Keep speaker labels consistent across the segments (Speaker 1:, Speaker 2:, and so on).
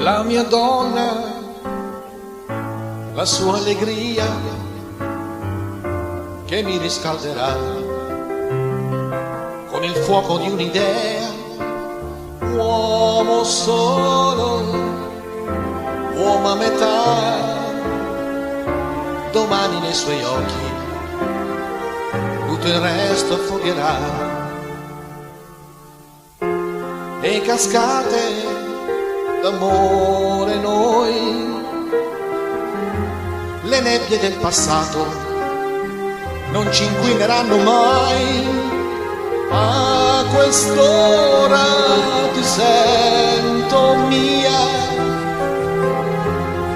Speaker 1: la mia donna, la sua allegria che mi riscalderà con il fuoco di un'idea. Uomo solo, uomo a metà, domani nei suoi occhi tutto il resto affogherà. E cascate d'amore noi, le nebbie del passato non ci inquineranno mai. A quest'ora ti sento mia,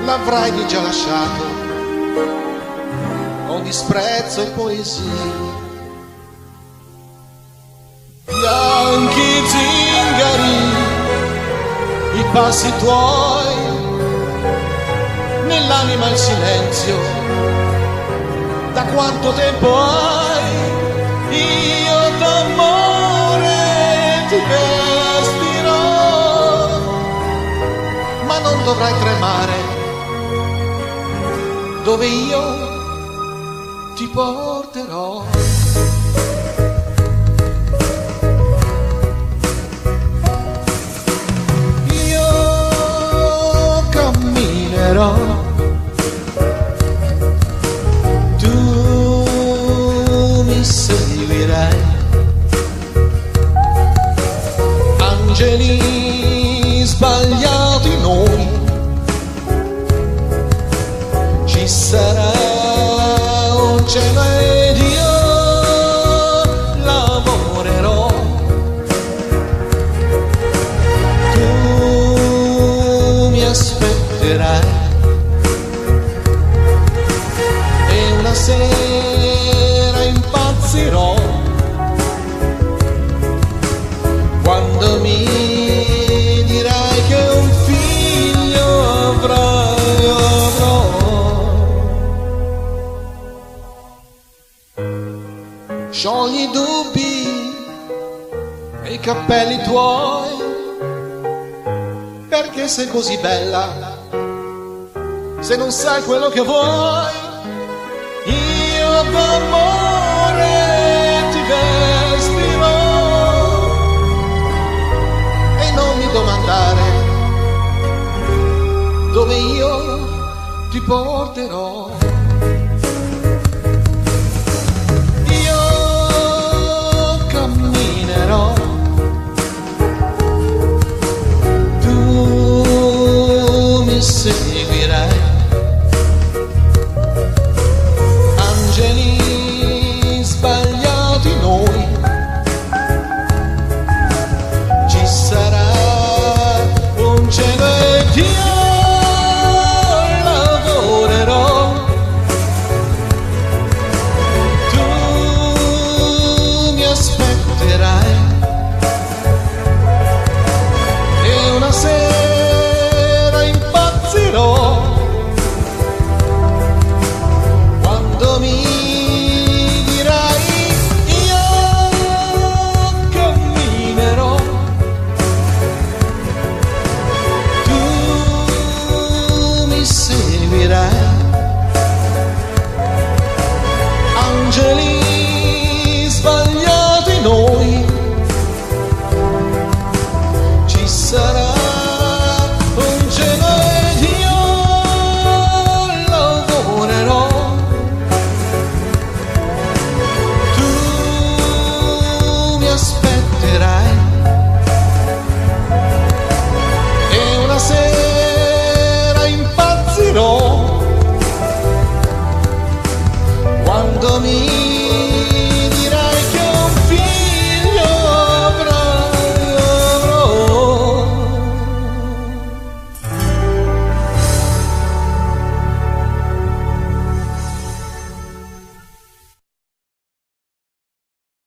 Speaker 1: l'avrai già lasciato con disprezzo e poesia. Bianchi zingari, i passi tuoi, nell'anima il silenzio, da quanto tempo hai? Io d'amore ti vestirò, ma non dovrai tremare, dove io ti porterò. Io camminerò, tu mi seguirai, angeli sbagliati noi, ci sarà un cielo ed io lavorerò, tu mi aspetterai e una sera impazzirò quando mi dirai che un figlio avrò. Sciogli i dubbi e i cappelli tuoi, perché sei così bella se non sai quello che vuoi. Io d'amore ti vestirò e non mi domandare dove io ti porterò.